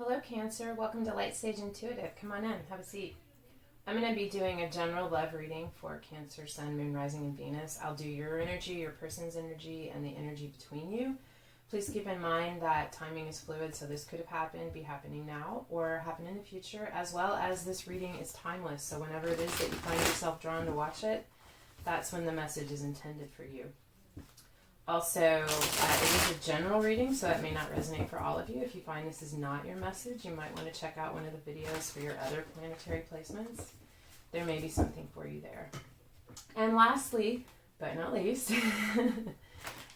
Hello Cancer, welcome to Light Stage Intuitive. Come on in, have a seat. I'm going to be doing a general love reading for Cancer, Sun, Moon, Rising, and Venus. I'll do your energy, your person's energy, and the energy between you. Please keep in mind that timing is fluid, so this could have happened, be happening now, or happen in the future, as well as this reading is timeless. So whenever it is that you find yourself drawn to watch it, that's when the message is intended for you. Also, it is a general reading, so it may not resonate for all of you. If you find this is not your message, you might want to check out one of the videos for your other planetary placements. There may be something for you there. And lastly, but not least,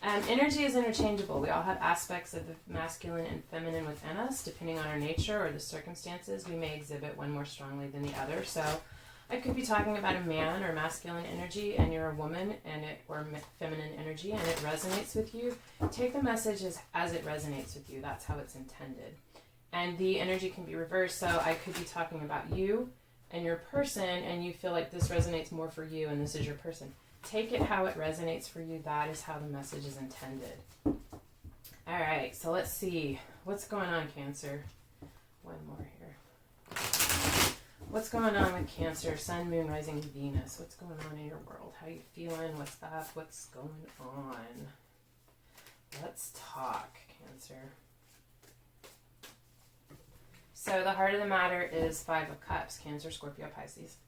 energy is interchangeable. We all have aspects of the masculine and feminine within us. Depending on our nature or the circumstances, we may exhibit one more strongly than the other. So I could be talking about a man or masculine energy and you're a woman or feminine energy and it resonates with you. Take the message as it resonates with you. That's how it's intended. And the energy can be reversed. So I could be talking about you and your person and you feel like this resonates more for you and this is your person. Take it how it resonates for you. That is how the message is intended. All right, so let's see. What's going on, Cancer? One more here. What's going on with Cancer, Sun, Moon, Rising, and Venus? What's going on in your world? How are you feeling? What's up? What's going on? Let's talk, Cancer. So the heart of the matter is Five of Cups, Cancer, Scorpio, Pisces.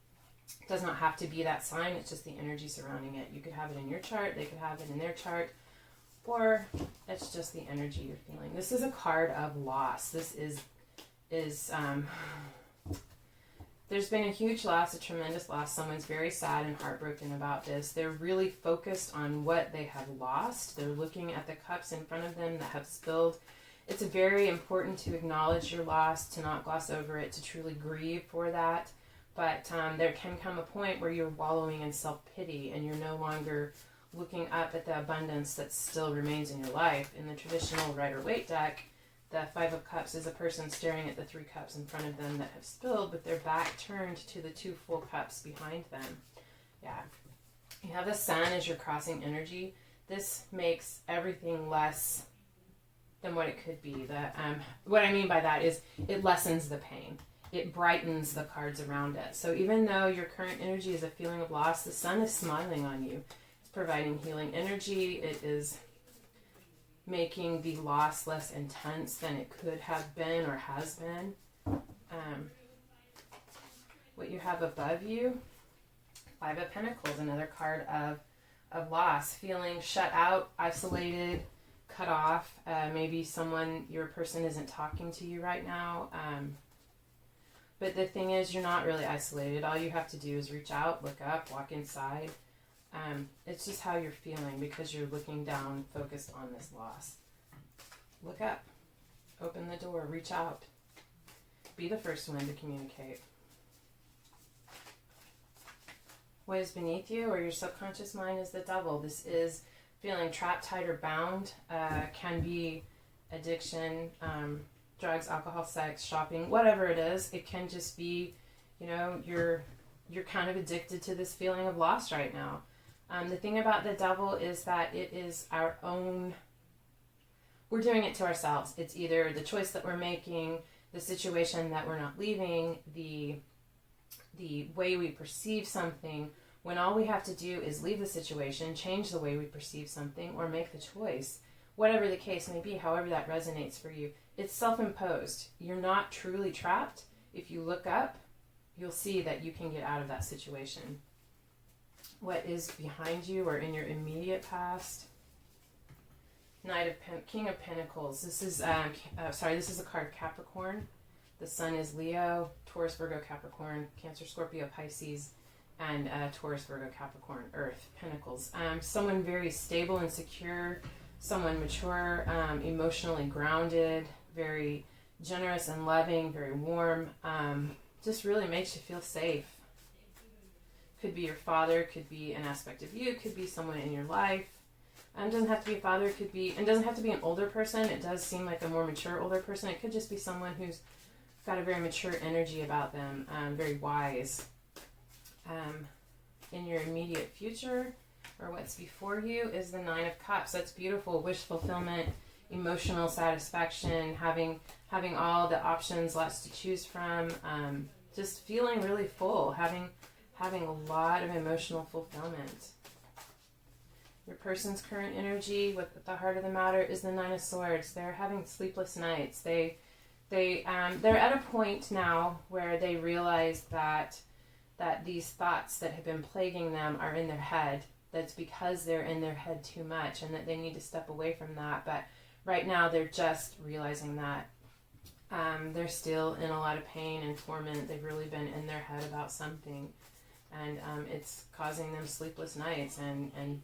It does not have to be that sign. It's just the energy surrounding it. You could have it in your chart. They could have it in their chart. Or it's just the energy you're feeling. This is a card of loss. This is there's been a huge loss, a tremendous loss. Someone's very sad and heartbroken about this. They're really focused on what they have lost. They're looking at the cups in front of them that have spilled. It's very important to acknowledge your loss, to not gloss over it, to truly grieve for that. But there can come a point where you're wallowing in self-pity and you're no longer looking up at the abundance that still remains in your life. In the traditional Rider-Waite deck, the Five of Cups is a person staring at the three cups in front of them that have spilled, with their back turned to the two full cups behind them. Yeah. You have the Sun as your crossing energy. This makes everything less than what it could be. What I mean by that is it lessens the pain. It brightens the cards around it. So even though your current energy is a feeling of loss, the Sun is smiling on you. It's providing healing energy. It is making the loss less intense than it could have been or has been. What you have above you, Five of Pentacles, another card of loss, feeling shut out, isolated, cut off. Maybe your person isn't talking to you right now. But the thing is, you're not really isolated. All you have to do is reach out, look up, walk inside. It's just how you're feeling because you're looking down, focused on this loss. Look up, open the door, reach out. Be the first one to communicate. What is beneath you or your subconscious mind is the Devil. This is feeling trapped, tied, or bound. Can be addiction, drugs, alcohol, sex, shopping, whatever it is. It can just be, you're kind of addicted to this feeling of loss right now. The thing about the Devil is that it is our own, we're doing it to ourselves. It's either the choice that we're making, the situation that we're not leaving, the way we perceive something, when all we have to do is leave the situation, change the way we perceive something, or make the choice. Whatever the case may be, however that resonates for you, it's self-imposed. You're not truly trapped. If you look up, you'll see that you can get out of that situation. What is behind you or in your immediate past? King of Pentacles. This is a card Capricorn. The Sun is Leo, Taurus, Virgo, Capricorn, Cancer, Scorpio, Pisces, and Taurus, Virgo, Capricorn, Earth, Pentacles. Someone very stable and secure, someone mature, emotionally grounded, very generous and loving, very warm, just really makes you feel safe. Could be your father, could be an aspect of you, could be someone in your life. It doesn't have to be a father, it doesn't have to be an older person. It does seem like a more mature older person. It could just be someone who's got a very mature energy about them, very wise. In your immediate future, or what's before you, is the Nine of Cups. That's beautiful, wish fulfillment, emotional satisfaction, having all the options, lots to choose from, just feeling really full, having a lot of emotional fulfillment. Your person's current energy with the heart of the matter is the Nine of Swords. They're having sleepless nights. They're at a point now where they realize that these thoughts that have been plaguing them are in their head. That's because they're in their head too much, and that they need to step away from that. But right now they're just realizing that they're still in a lot of pain and torment. They've really been in their head about something, and it's causing them sleepless nights and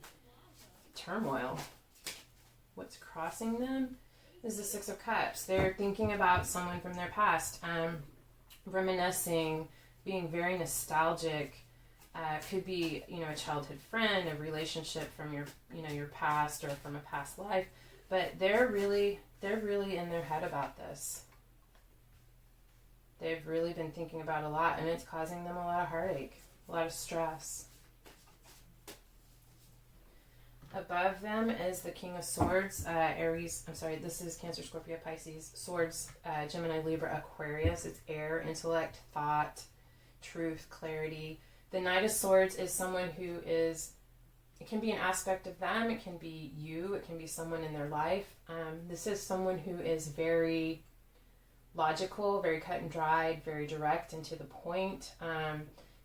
turmoil. What's crossing them is the Six of Cups. They're thinking about someone from their past, reminiscing, being very nostalgic. Could be, a childhood friend, a relationship from your past or from a past life, but they're really in their head about this. They've really been thinking about a lot, and it's causing them a lot of heartache, a lot of stress. Above them is the King of Swords, this is Cancer, Scorpio, Pisces, Swords, Gemini, Libra, Aquarius. It's air, intellect, thought, truth, clarity. The Knight of Swords is someone who is, it can be an aspect of them, it can be you, it can be someone in their life. This is someone who is very logical, very cut and dried, very direct and to the point.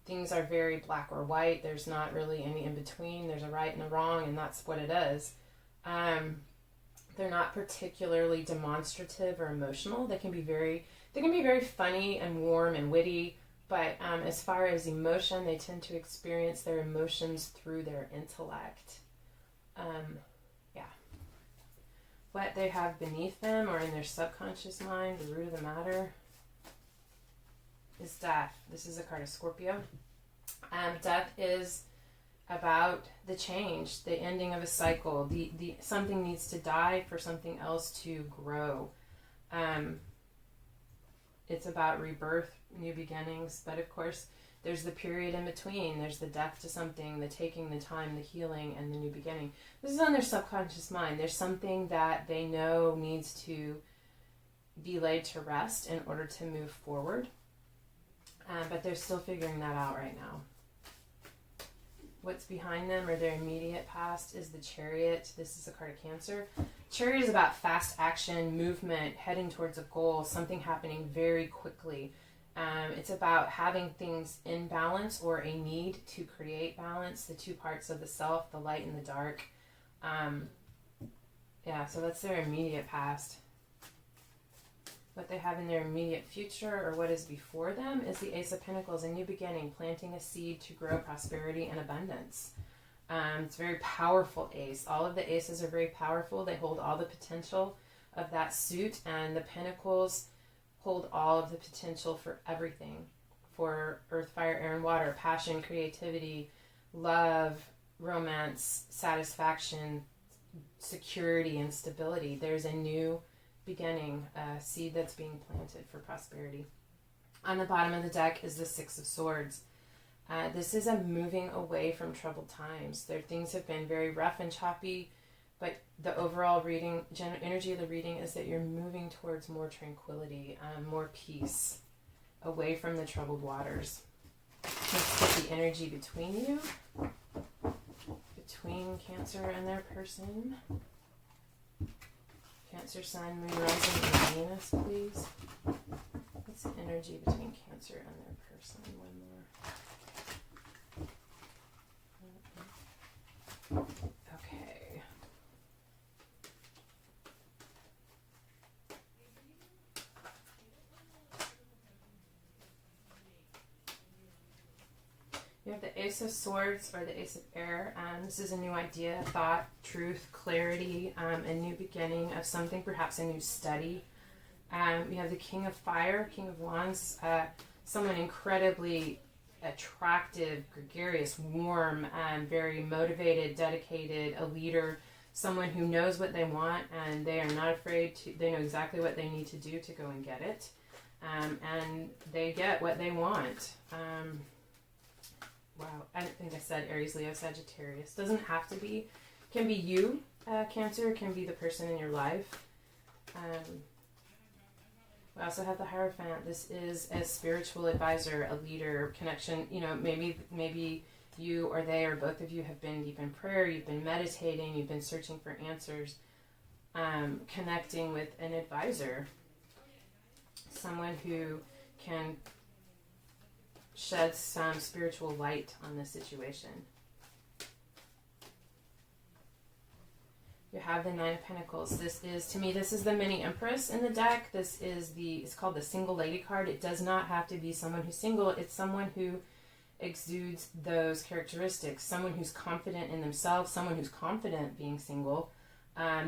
Things are very black or white. There's not really any in between. There's a right and a wrong, and that's what it is. They're not particularly demonstrative or emotional. They can be very funny and warm and witty, but as far as emotion, they tend to experience their emotions through their intellect. What they have beneath them or in their subconscious mind, the root of the matter, is death. This is a card of Scorpio. Death is about the change, the ending of a cycle. The something needs to die for something else to grow. It's about rebirth, new beginnings, but of course there's the period in between. There's the death to something, the taking the time, the healing, and the new beginning. This is on their subconscious mind. There's something that they know needs to be laid to rest in order to move forward. But they're still figuring that out right now. What's behind them or their immediate past is the Chariot. This is a card of Cancer. Chariot is about fast action, movement, heading towards a goal, something happening very quickly. It's about having things in balance or a need to create balance, the two parts of the self, the light and the dark. So that's their immediate past. What they have in their immediate future or what is before them is the Ace of Pentacles, a new beginning, planting a seed to grow prosperity and abundance. It's a very powerful ace. All of the aces are very powerful. They hold all the potential of that suit, and the Pentacles hold all of the potential for everything, for earth, fire, air, and water, passion, creativity, love, romance, satisfaction, security, and stability. There's a new beginning, a seed that's being planted for prosperity. On the bottom of the deck is the Six of Swords. This is a moving away from troubled times. Things have been very rough and choppy, but the overall energy of the reading is that you're moving towards more tranquility, more peace, away from the troubled waters. Let's get the energy between you, between Cancer and their person. Cancer, Sun, Moon, Rising, and Venus, please. What's the energy between Cancer and their person? One more. Okay. You have the Ace of Swords or the Ace of Air. This is a new idea, thought, truth, clarity, a new beginning of something, perhaps a new study. You have the King of Fire, King of Wands, someone incredibly attractive, gregarious, warm, very motivated, dedicated, a leader, someone who knows what they want and they are not afraid to, they know exactly what they need to do to go and get it. And they get what they want. Wow, I think I said Aries, Leo, Sagittarius. Doesn't have to be. Can be you, Cancer. Can be the person in your life. We also have the Hierophant. This is a spiritual advisor, a leader, connection. You know, maybe you or they or both of you have been deep in prayer, you've been meditating, you've been searching for answers, connecting with an advisor, someone who can shed some spiritual light on the situation. You have the Nine of Pentacles. This is, to me, this is the mini Empress in the deck. This is it's called the Single Lady card. It does not have to be someone who's single. It's someone who exudes those characteristics. Someone who's confident in themselves, someone who's confident being single.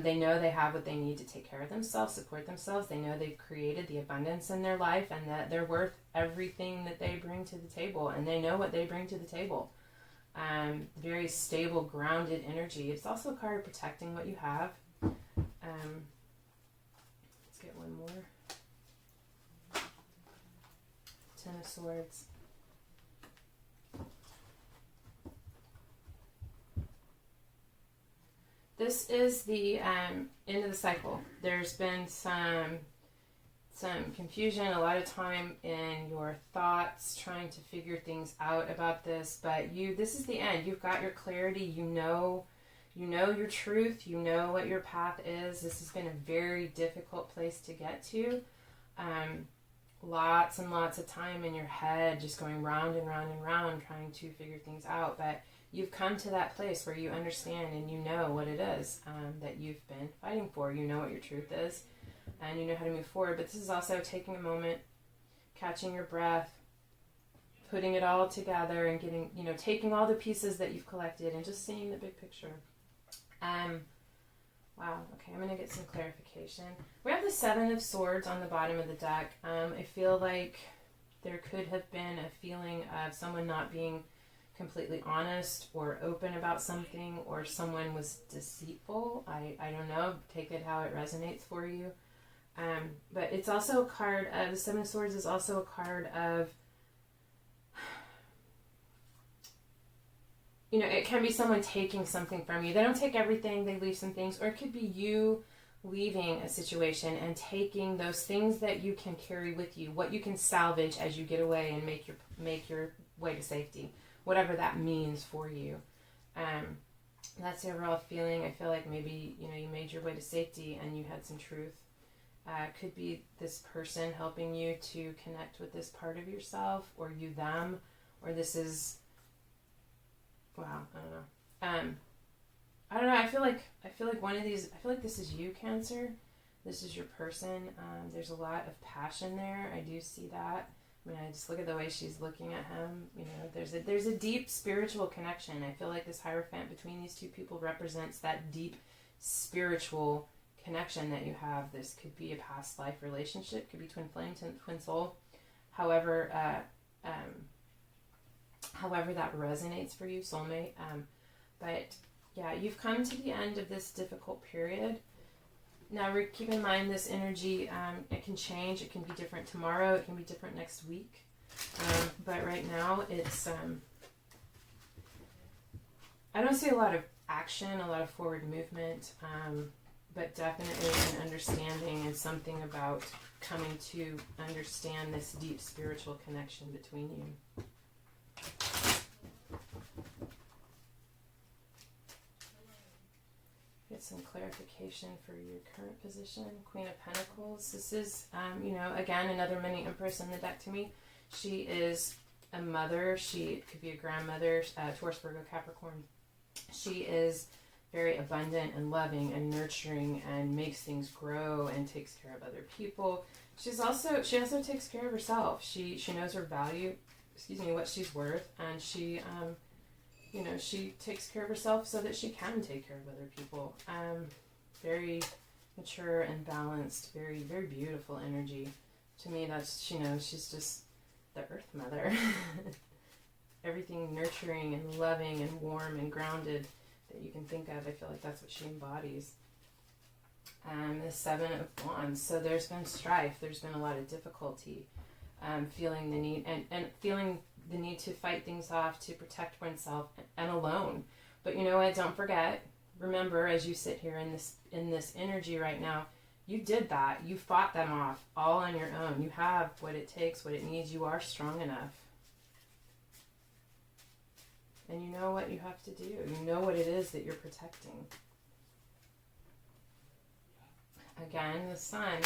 They know they have what they need to take care of themselves, support themselves. They know they've created the abundance in their life and that they're worth everything that they bring to the table. And they know what they bring to the table. Very stable, grounded energy. It's also a card protecting what you have. Let's get one more. Ten of Swords. This is the end of the cycle. There's been some confusion, a lot of time in your thoughts, trying to figure things out about this, but this is the end. You've got your clarity, you know your truth, you know what your path is. This has been a very difficult place to get to. Lots and lots of time in your head just going round and round and round trying to figure things out, but you've come to that place where you understand and you know what it is that you've been fighting for. You know what your truth is. And you know how to move forward. But this is also taking a moment, catching your breath, putting it all together and getting, taking all the pieces that you've collected and just seeing the big picture. Wow. Okay, I'm going to get some clarification. We have the Seven of Swords on the bottom of the deck. I feel like there could have been a feeling of someone not being completely honest or open about something, or someone was deceitful. I don't know. Take it how it resonates for you. But it's also a card of, the Seven of Swords is also a card of, it can be someone taking something from you. They don't take everything, they leave some things, or it could be you leaving a situation and taking those things that you can carry with you, what you can salvage as you get away and make your way to safety, whatever that means for you. That's the overall feeling. I feel like maybe, you made your way to safety and you had some truth. Could be this person helping you to connect with this part of yourself, or you them, or this is, wow, I don't know. I feel like one of these, I feel like this is you, Cancer. This is your person. There's a lot of passion there. I do see that. I mean, I just look at the way she's looking at him. There's a deep spiritual connection. I feel like this Hierophant between these two people represents that deep spiritual connection that you have. This could be a past life relationship, could be twin flame, twin soul. However that resonates for you, soulmate. But yeah, you've come to the end of this difficult period. Now, keep in mind this energy, it can change. It can be different tomorrow. It can be different next week. But right now, it's, I don't see a lot of action, a lot of forward movement, but definitely an understanding and something about coming to understand this deep spiritual connection between you. Get some clarification for your current position. Queen of Pentacles. This is, again, another mini Empress in the deck to me. She is a mother. She could be a grandmother, Taurus, Virgo, Capricorn. She is very abundant and loving and nurturing and makes things grow and takes care of other people. She also takes care of herself. She knows her value, what she's worth, and she she takes care of herself so that she can take care of other people. Very mature and balanced, very, very beautiful energy. To me, that's, she's just the Earth Mother. Everything nurturing and loving and warm and grounded that you can think of. I feel like that's what she embodies. The Seven of Wands. So there's been strife. There's been a lot of difficulty. Feeling the need and feeling the need to fight things off, to protect oneself and alone. But you know what? Don't forget. Remember, as you sit here in this energy right now, You did that. You fought them off all on your own. You have what it takes, what it needs. You are strong enough. And you know what you have to do. You know what it is that you're protecting. Again, the sun.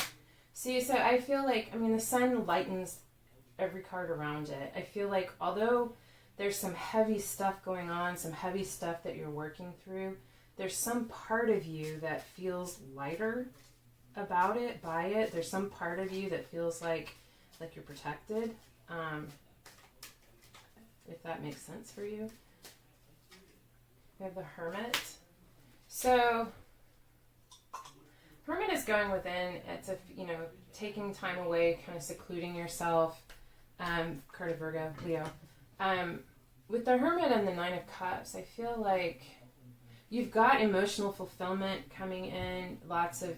See, so I feel like, the sun lightens every card around it. I feel like although there's some heavy stuff going on, some heavy stuff that you're working through, there's some part of you that feels lighter about it, by it. There's some part of you that feels like you're protected. If that makes sense for you. We have the Hermit. So, Hermit is going within. It's taking time away, kind of secluding yourself. Card of Virgo, Leo. With the Hermit and the Nine of Cups, I feel like you've got emotional fulfillment coming in. Lots of,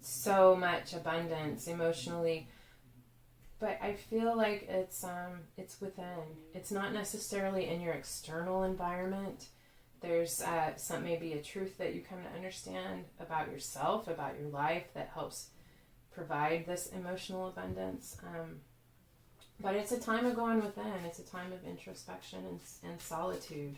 so much abundance emotionally. But I feel like it's within. It's not necessarily in your external environment. There's maybe a truth that you come to understand about yourself, about your life, that helps provide this emotional abundance. But it's a time of going within. It's a time of introspection and solitude.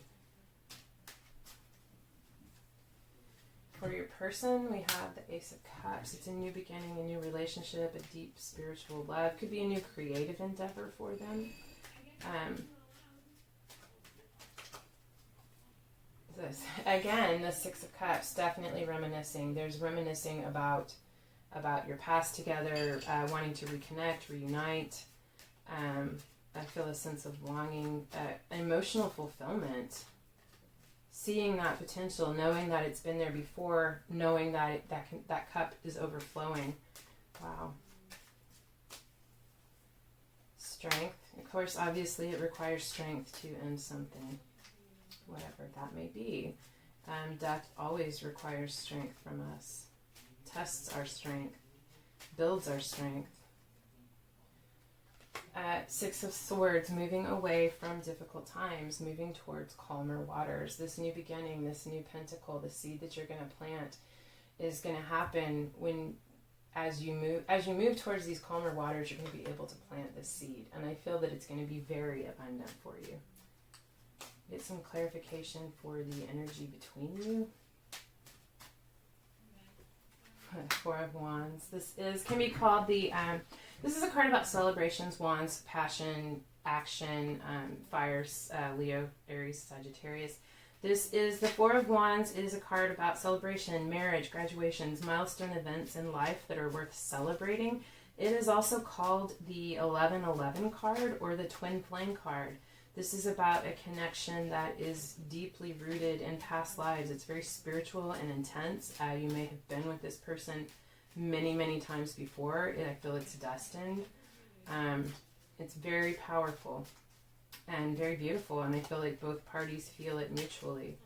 For your person, we have the Ace of Cups. It's a new beginning, a new relationship, a deep spiritual love. Could be a new creative endeavor for them. Again, the Six of Cups, definitely reminiscing. There's reminiscing about your past together, wanting to reconnect, reunite. I feel a sense of longing, emotional fulfillment. Seeing that potential, knowing that it's been there before, knowing that that cup is overflowing. Wow. Strength. Of course, obviously, it requires strength to end something, whatever that may be. Death always requires strength from us. Tests our strength, builds our strength. Six of Swords, moving away from difficult times, moving towards calmer waters. This new beginning, this new pentacle, the seed that you're going to plant is going to happen as you move towards these calmer waters. You're going to be able to plant this seed, and I feel that it's going to be very abundant for you. Get some clarification for the energy between you. Four of Wands. This can be called this is a card about celebrations, wands, passion, action, fires, Leo, Aries, Sagittarius. This is the Four of Wands is a card about celebration, marriage, graduations, milestone events in life that are worth celebrating. It is also called the 1111 card or the twin flame card. This is about a connection that is deeply rooted in past lives. It's very spiritual and intense. You may have been with this person many, many times before. I feel it's destined. It's very powerful and very beautiful, and I feel like both parties feel it mutually.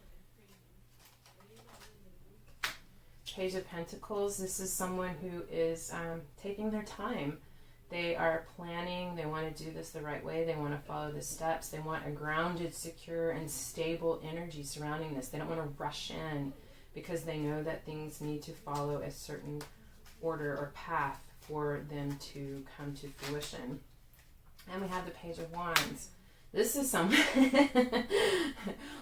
Page of Pentacles. This is someone who is taking their time. They are planning. They want to do this the right way. They want to follow the steps. They want a grounded, secure, and stable energy surrounding this. They don't want to rush in because they know that things need to follow a certain order or path for them to come to fruition. And we have the Page of Wands. This is someone,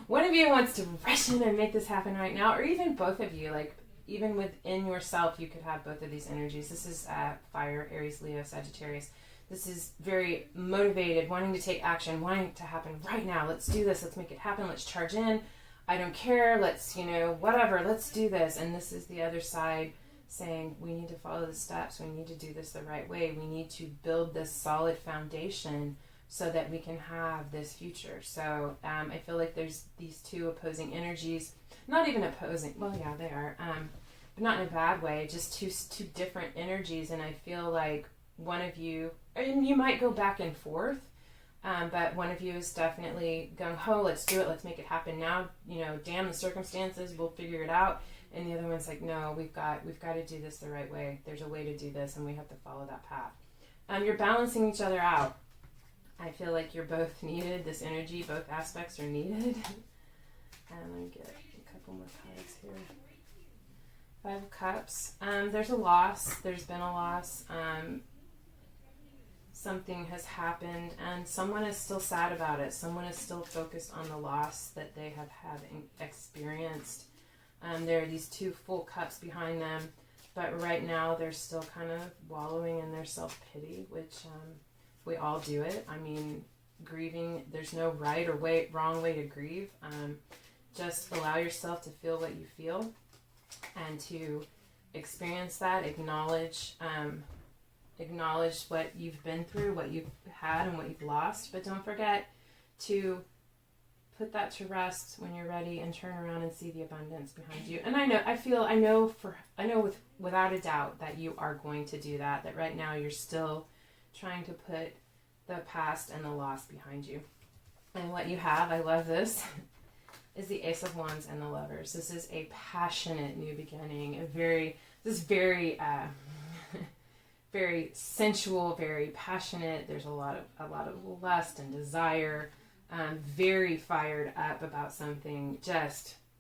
one of you wants to rush in and make this happen right now, or even both of you, like even within yourself, you could have both of these energies. This is fire, Aries, Leo, Sagittarius. This is very motivated, wanting to take action, wanting it to happen right now. Let's do this. Let's make it happen. Let's charge in. I don't care. Let's, whatever. Let's do this. And this is the other side saying we need to follow the steps. We need to do this the right way. We need to build this solid foundation so that we can have this future. So I feel like there's these two opposing energies. Not even opposing. Well, yeah, they are. But not in a bad way. Just two different energies. And I feel like one of you, and you might go back and forth, but one of you is definitely going, oh, let's do it. Let's make it happen now. Damn the circumstances. We'll figure it out. And the other one's like, no, we've got to do this the right way. There's a way to do this, and we have to follow that path. You're balancing each other out. I feel like you're both needed. This energy, both aspects are needed. And let me get a couple more cards here. Five of Cups. There's a loss. There's been a loss. Something has happened, and someone is still sad about it. Someone is still focused on the loss that they have experienced. There are these two full cups behind them, but right now they're still kind of wallowing in their self-pity, which we all do it. I mean, grieving, there's no right or wrong way to grieve. Just allow yourself to feel what you feel and to experience that, acknowledge what you've been through, what you've had and what you've lost, but don't forget to put that to rest when you're ready and turn around and see the abundance behind you. And I know without a doubt that you are going to do that right now you're still trying to put the past and the loss behind you. And what you have, I love this, is the Ace of Wands and the Lovers. This is a passionate new beginning, very very sensual, very passionate. There's a lot of lust and desire. Very fired up about something.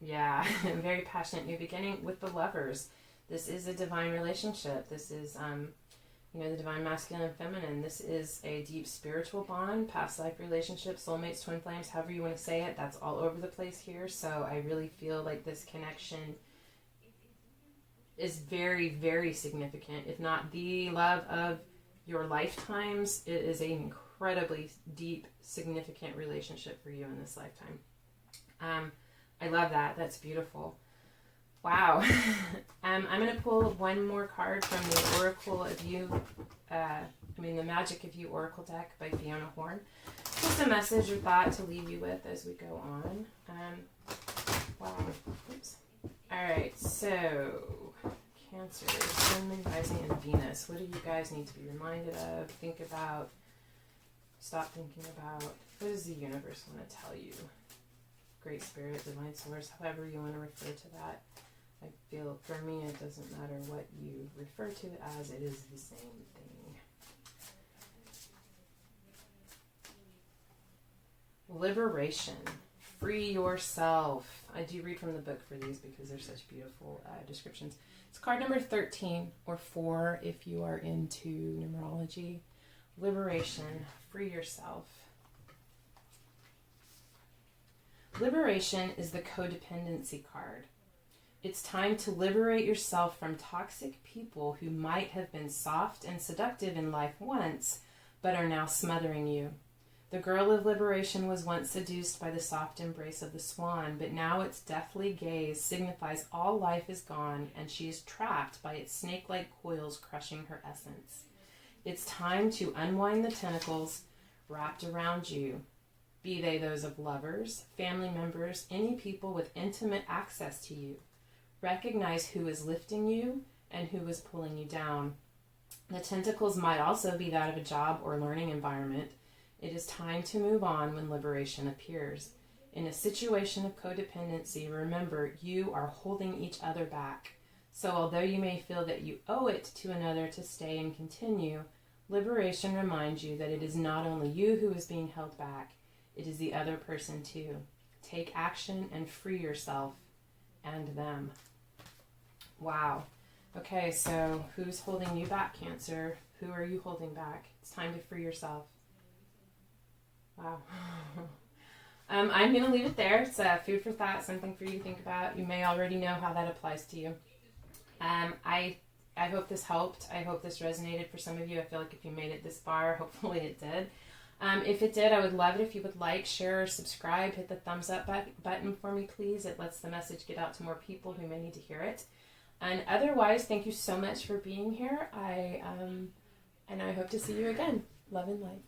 Very passionate new beginning with the Lovers. This is a divine relationship. This is the divine masculine and feminine. This is a deep spiritual bond, past life relationship, soulmates, twin flames, however you want to say it. That's all over the place here. So I really feel like this connection is very, very significant. If not the love of your lifetimes, it is an incredibly deep, significant relationship for you in this lifetime. I love that. That's beautiful. Wow. I'm going to pull one more card from the Oracle of You, the Magic of You Oracle deck by Fiona Horn. Just a message or thought to leave you with as we go on. Wow. Oops. All right, so Cancer, Sun, Moon, Rising, and Venus. What do you guys need to be reminded of, think about, stop thinking about? What does the universe want to tell you? Great Spirit, Divine Source, however you want to refer to that. I feel for me it doesn't matter what you refer to it as, it is the same thing. Liberation. Free yourself. I do read from the book for these because they're such beautiful descriptions. It's card number 13 or 4 if you are into numerology. Liberation. Free yourself. Liberation is the codependency card. It's time to liberate yourself from toxic people who might have been soft and seductive in life once, but are now smothering you. The girl of liberation was once seduced by the soft embrace of the swan, but now its deathly gaze signifies all life is gone and she is trapped by its snake-like coils crushing her essence. It's time to unwind the tentacles wrapped around you, be they those of lovers, family members, any people with intimate access to you. Recognize who is lifting you and who is pulling you down. The tentacles might also be that of a job or learning environment. It is time to move on when liberation appears. In a situation of codependency, remember, you are holding each other back. So although you may feel that you owe it to another to stay and continue, liberation reminds you that it is not only you who is being held back, it is the other person too. Take action and free yourself and them. Wow. Okay, so who's holding you back, Cancer? Who are you holding back? It's time to free yourself. Wow. I'm going to leave it there. It's food for thought, something for you to think about. You may already know how that applies to you. I hope this helped. I hope this resonated for some of you. I feel like if you made it this far, hopefully it did. If it did, I would love it if you would like, share, or subscribe. Hit the thumbs up button for me, please. It lets the message get out to more people who may need to hear it. And otherwise, thank you so much for being here. And I hope to see you again. Love and light.